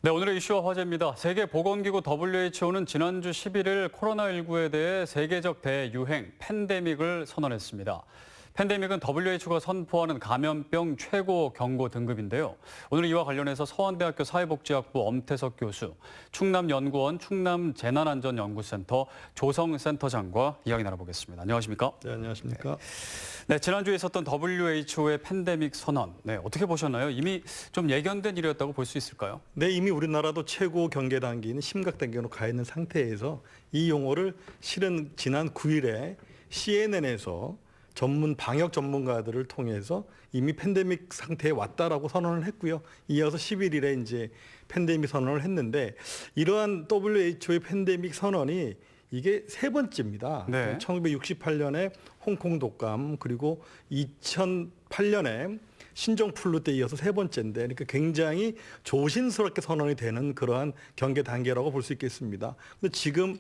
네, 오늘의 이슈와 화제입니다. 세계보건기구 WHO는 지난주 11일 코로나19에 대해 세계적 대유행, 팬데믹을 선언했습니다. 팬데믹은 WHO가 선포하는 감염병 최고 경고 등급인데요. 오늘 이와 관련해서 서원대학교 사회복지학부 엄태석 교수, 충남연구원 충남재난안전연구센터 조성센터장과 이야기 나눠보겠습니다. 안녕하십니까? 네, 안녕하십니까? 네, 지난주에 있었던 WHO의 팬데믹 선언, 어떻게 보셨나요? 이미 좀 예견된 일이었다고 볼 수 있을까요? 네, 이미 우리나라도 최고 경계 단계인 심각 단계로 가 있는 상태에서 이 용어를 실은 지난 9일에 CNN에서 방역 전문가들을 통해서 이미 팬데믹 상태에 왔다라고 선언을 했고요. 이어서 11일에 이제 팬데믹 선언을 했는데 이러한 WHO의 팬데믹 선언이 이게 세 번째입니다. 네. 1968년에 홍콩 독감 그리고 2008년에 신종플루 때 이어서 세 번째인데 그러니까 굉장히 조심스럽게 선언이 되는 그러한 경계 단계라고 볼 수 있겠습니다. 근데 지금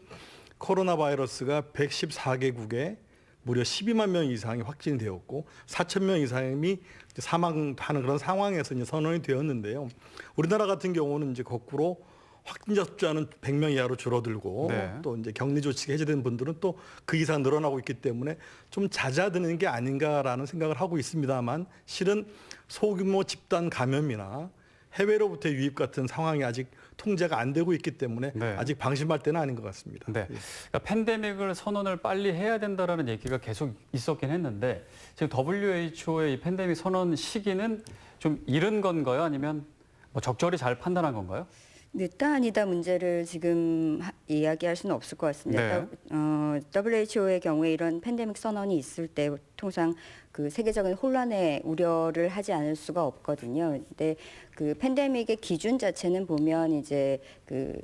코로나 바이러스가 114개국에 무려 12만 명 이상이 확진이 되었고 4천 명 이상이 사망하는 그런 상황에서 이제 선언이 되었는데요. 우리나라 같은 경우는 이제 거꾸로 확진자 숫자는 100명 이하로 줄어들고 네. 또 이제 격리 조치가 해제된 분들은 또 그 이상 늘어나고 있기 때문에 좀 잦아드는 게 아닌가라는 생각을 하고 있습니다만 실은 소규모 집단 감염이나 해외로부터 유입 같은 상황이 아직 통제가 안 되고 있기 때문에 네. 아직 방심할 때는 아닌 것 같습니다. 네. 예. 그러니까 팬데믹을 선언을 빨리 해야 된다라는 얘기가 계속 있었긴 했는데 지금 WHO의 이 팬데믹 선언 시기는 좀 이른 건가요? 아니면 뭐 적절히 잘 판단한 건가요? 늦다 아니다 문제를 지금 이야기할 수는 없을 것 같습니다. WHO의 경우에 이런 팬데믹 선언이 있을 때 통상 그 세계적인 혼란에 우려를 하지 않을 수가 없거든요. 근데 그 팬데믹의 기준 자체는 보면 이제 그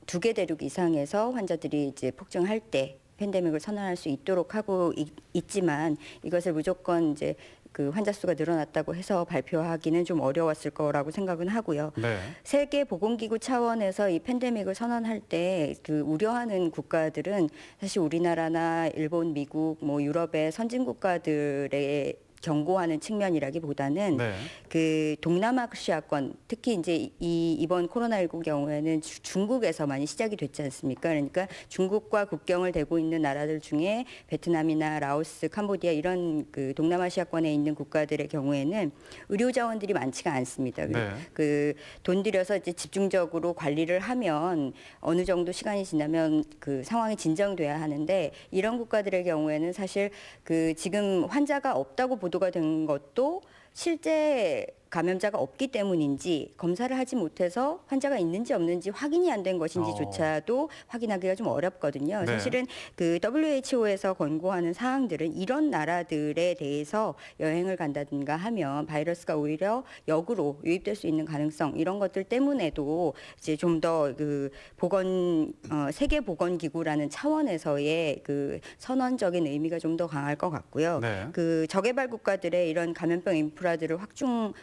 2개 대륙 이상에서 환자들이 이제 폭증할 때 팬데믹을 선언할 수 있도록 하고 있지만 이것을 무조건 이제 그 환자 수가 늘어났다고 해서 발표하기는 좀 어려웠을 거라고 생각은 하고요. 네. 세계보건기구 차원에서 이 팬데믹을 선언할 때 그 우려하는 국가들은 사실 우리나라나 일본, 미국, 뭐 유럽의 선진 국가들의 경고하는 측면이라기보다는 네. 그 동남아시아권 특히 이제 이번 코로나19 경우에는 중국에서 많이 시작이 됐지 않습니까? 그러니까 중국과 국경을 대고 있는 나라들 중에 베트남이나 라오스, 캄보디아 이런 그 동남아시아권에 있는 국가들의 경우에는 의료 자원들이 많지가 않습니다. 네. 그 돈 들여서 이제 집중적으로 관리를 하면 어느 정도 시간이 지나면 그 상황이 진정돼야 하는데 이런 국가들의 경우에는 사실 그 지금 환자가 없다고 보도가 된 것도 실제 감염자가 없기 때문인지 검사를 하지 못해서 환자가 있는지 없는지 확인이 안 된 것인지조차도 확인하기가 좀 어렵거든요. 네. 사실은 그 WHO에서 권고하는 사항들은 이런 나라들에 대해서 여행을 간다든가 하면 바이러스가 오히려 역으로 유입될 수 있는 가능성 이런 것들 때문에도 이제 좀 더 그 세계보건기구라는 차원에서의 그 선언적인 의미가 좀 더 강할 것 같고요. 네. 그 저개발 국가들의 이런 감염병 인프라들을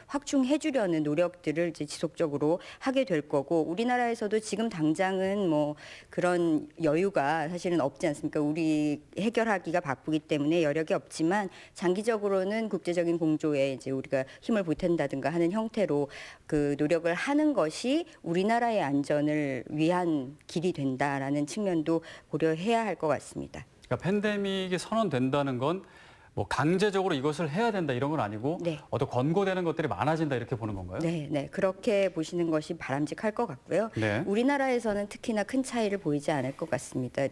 확충해주려는 노력들을 이제 지속적으로 하게 될 거고 우리나라에서도 지금 당장은 뭐 그런 여유가 사실은 없지 않습니까? 우리 해결하기가 바쁘기 때문에 여력이 없지만 장기적으로는 국제적인 공조에 이제 우리가 힘을 보탠다든가 하는 형태로 그 노력을 하는 것이 우리나라의 안전을 위한 길이 된다라는 측면도 고려해야 할 것 같습니다. 그러니까 팬데믹이 선언된다는 건 뭐 강제적으로 이것을 해야 된다 이런 건 아니고 네. 어떤 권고되는 것들이 많아진다 이렇게 보는 건가요? 네, 그렇게 보시는 것이 바람직할 것 같고요. 네. 우리나라에서는 특히나 큰 차이를 보이지 않을 것 같습니다.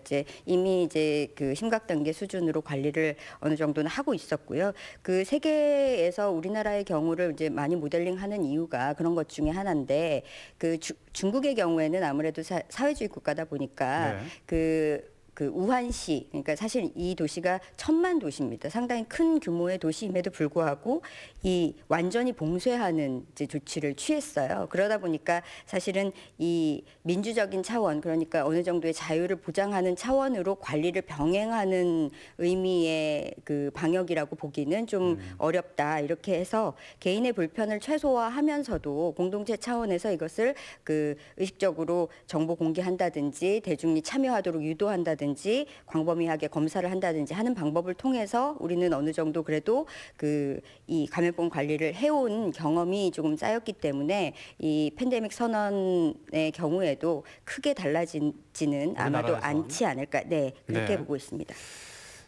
이미 이제 그 심각 단계 수준으로 관리를 어느 정도는 하고 있었고요. 그 세계에서 우리나라의 경우를 이제 많이 모델링하는 이유가 그런 것 중에 하나인데 그 중국의 경우에는 아무래도 사회주의 국가다 보니까 네. 그 우한시, 그러니까 사실 이 도시가 1000만 도시입니다. 상당히 큰 규모의 도시임에도 불구하고 이 완전히 봉쇄하는 이제 조치를 취했어요. 그러다 보니까 사실은 이 민주적인 차원, 그러니까 어느 정도의 자유를 보장하는 차원으로 관리를 병행하는 의미의 그 방역이라고 보기는 좀 어렵다. 이렇게 해서 개인의 불편을 최소화하면서도 공동체 차원에서 이것을 그 의식적으로 정보 공개한다든지 대중이 참여하도록 유도한다든지 한다든지 광범위하게 검사를 한다든지 하는 방법을 통해서 우리는 어느 정도 그래도 이 감염병 관리를 해온 경험이 조금 쌓였기 때문에 이 팬데믹 선언의 경우에도 크게 달라지지는 아마도 우리나라에선. 않지 않을까. 네, 그렇게 네. 보고 있습니다.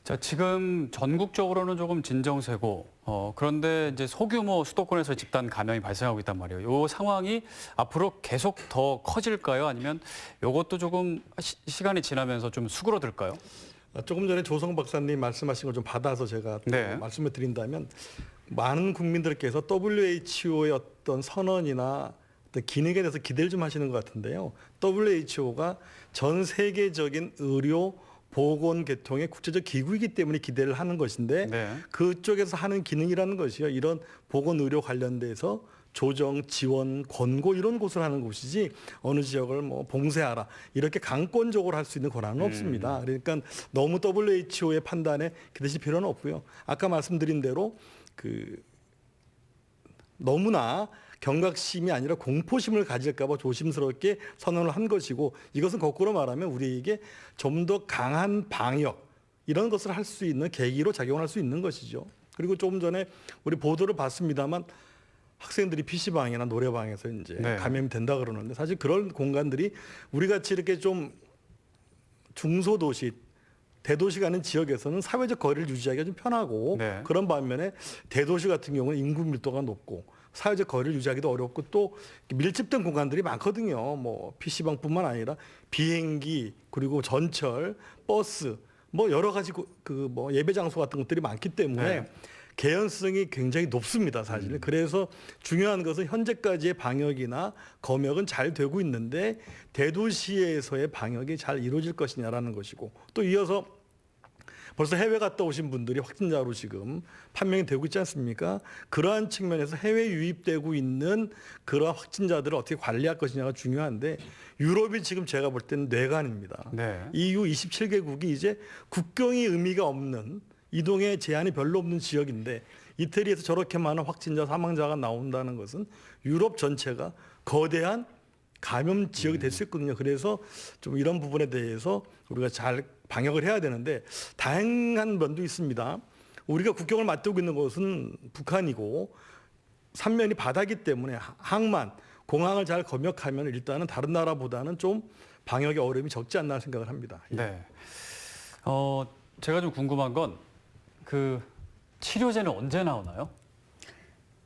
자, 지금 전국적으로는 조금 진정세고, 그런데 이제 소규모 수도권에서 집단 감염이 발생하고 있단 말이에요. 이 상황이 앞으로 계속 더 커질까요? 아니면 이것도 조금 시간이 지나면서 좀 수그러들까요? 조금 전에 조성 박사님 말씀하신 걸 좀 받아서 제가 또 네. 말씀을 드린다면 많은 국민들께서 WHO의 어떤 선언이나 어떤 기능에 대해서 기대를 좀 하시는 것 같은데요. WHO가 전 세계적인 의료 보건계통의 국제적 기구이기 때문에 기대를 하는 것인데 네. 그쪽에서 하는 기능이라는 것이요. 이런 보건의료 관련돼서 조정, 지원, 권고 이런 곳을 하는 곳이지 어느 지역을 뭐 봉쇄하라 이렇게 강권적으로 할 수 있는 권한은 없습니다. 그러니까 너무 WHO의 판단에 기대실 필요는 없고요. 아까 말씀드린 대로 너무나 경각심이 아니라 공포심을 가질까 봐 조심스럽게 선언을 한 것이고 이것은 거꾸로 말하면 우리에게 좀 더 강한 방역 이런 것을 할 수 있는 계기로 작용할 수 있는 것이죠. 그리고 조금 전에 우리 보도를 봤습니다만 학생들이 PC방이나 노래방에서 이제 네. 감염이 된다 그러는데 사실 그런 공간들이 우리 같이 이렇게 좀 중소도시 대도시가 아닌 지역에서는 사회적 거리를 유지하기가 좀 편하고 네. 그런 반면에 대도시 같은 경우는 인구 밀도가 높고 사회적 거리를 유지하기도 어렵고 또 밀집된 공간들이 많거든요. 뭐 PC방뿐만 아니라 비행기 그리고 전철, 버스 뭐 여러 가지 뭐 예배 장소 같은 것들이 많기 때문에 네. 개연성이 굉장히 높습니다, 사실. 그래서 중요한 것은 현재까지의 방역이나 검역은 잘 되고 있는데 대도시에서의 방역이 잘 이루어질 것이냐라는 것이고 또 이어서 벌써 해외 갔다 오신 분들이 확진자로 지금 판명이 되고 있지 않습니까? 그러한 측면에서 해외 유입되고 있는 그러한 확진자들을 어떻게 관리할 것이냐가 중요한데 유럽이 지금 제가 볼 때는 뇌관입니다. 네. EU 27개국이 이제 국경이 의미가 없는 이동에 제한이 별로 없는 지역인데 이태리에서 저렇게 많은 확진자 사망자가 나온다는 것은 유럽 전체가 거대한 감염 지역이 될 수 있거든요. 그래서 좀 이런 부분에 대해서 우리가 잘 방역을 해야 되는데 다양한 면도 있습니다. 우리가 국경을 맞대고 있는 곳은 북한이고 삼면이 바다기 때문에 항만, 공항을 잘 검역하면 일단은 다른 나라보다는 좀 방역의 어려움이 적지 않나 생각을 합니다. 네. 제가 좀 궁금한 건 치료제는 언제 나오나요?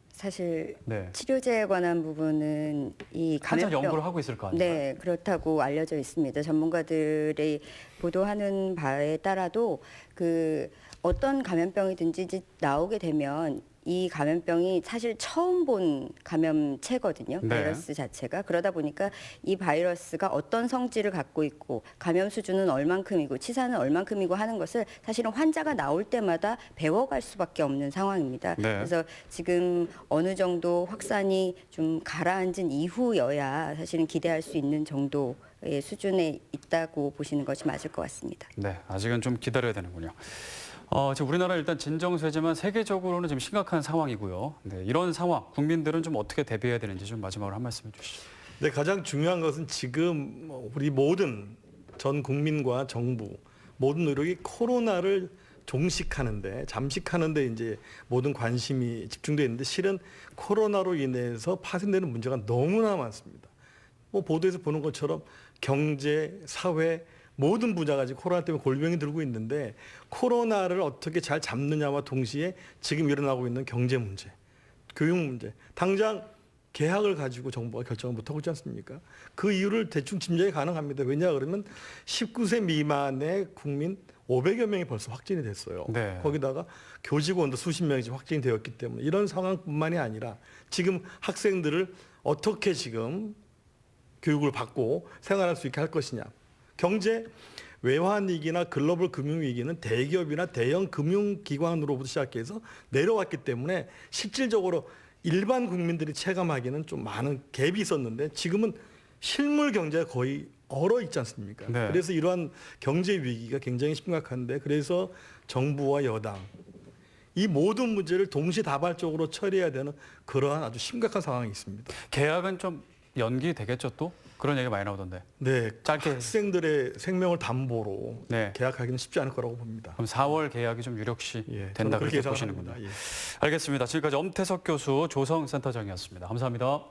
사실 네. 치료제에 관한 부분은 이 한참 감염병 연구를 하고 있을 거 아니에요? 네, 그렇다고 알려져 있습니다. 전문가들이 보도하는 바에 따라도 어떤 감염병이든지 나오게 되면 이 감염병이 사실 처음 본 감염체거든요. 네. 바이러스 자체가. 그러다 보니까 이 바이러스가 어떤 성질을 갖고 있고 감염 수준은 얼만큼이고 치사는 얼만큼이고 하는 것을 사실은 환자가 나올 때마다 배워갈 수밖에 없는 상황입니다. 네. 그래서 지금 어느 정도 확산이 좀 가라앉은 이후여야 사실은 기대할 수 있는 정도의 수준에 있다고 보시는 것이 맞을 것 같습니다. 네, 아직은 좀 기다려야 되는군요. 지금 우리나라 일단 진정세지만 세계적으로는 지금 심각한 상황이고요. 네, 이런 상황 국민들은 좀 어떻게 대비해야 되는지 좀 마지막으로 한 말씀 해주시죠. 네, 가장 중요한 것은 지금 우리 모든 전 국민과 정부 모든 노력이 코로나를 종식하는데 잠식하는데 이제 모든 관심이 집중되어 있는데 실은 코로나로 인해서 파생되는 문제가 너무나 많습니다. 뭐 보도에서 보는 것처럼 경제, 사회 모든 분야가 지금 코로나 때문에 골병이 들고 있는데 코로나를 어떻게 잘 잡느냐와 동시에 지금 일어나고 있는 경제 문제, 교육 문제, 당장 계약을 가지고 정부가 결정을 못하고 있지 않습니까? 그 이유를 대충 짐작이 가능합니다. 왜냐 그러면 19세 미만의 국민 500여 명이 벌써 확진이 됐어요. 네. 거기다가 교직원도 수십 명이 지금 확진이 되었기 때문에 이런 상황뿐만이 아니라 지금 학생들을 어떻게 지금 교육을 받고 생활할 수 있게 할 것이냐. 경제 외환위기나 글로벌 금융위기는 대기업이나 대형 금융기관으로부터 시작해서 내려왔기 때문에 실질적으로 일반 국민들이 체감하기는 좀 많은 갭이 있었는데 지금은 실물 경제가 거의 얼어 있지 않습니까? 네. 그래서 이러한 경제 위기가 굉장히 심각한데 그래서 정부와 여당 이 모든 문제를 동시다발적으로 처리해야 되는 그러한 아주 심각한 상황이 있습니다. 계약은 좀 연기되겠죠 또? 그런 얘기 많이 나오던데. 네, 짧게. 학생들의 생명을 담보로 네. 계약하기는 쉽지 않을 거라고 봅니다. 그럼 4월 계약이 좀 유력시 예, 된다 저는 그렇게 그렇게 예상합니다. 보시는군요. 예. 알겠습니다. 지금까지 엄태석 교수, 조성센터장이었습니다. 감사합니다.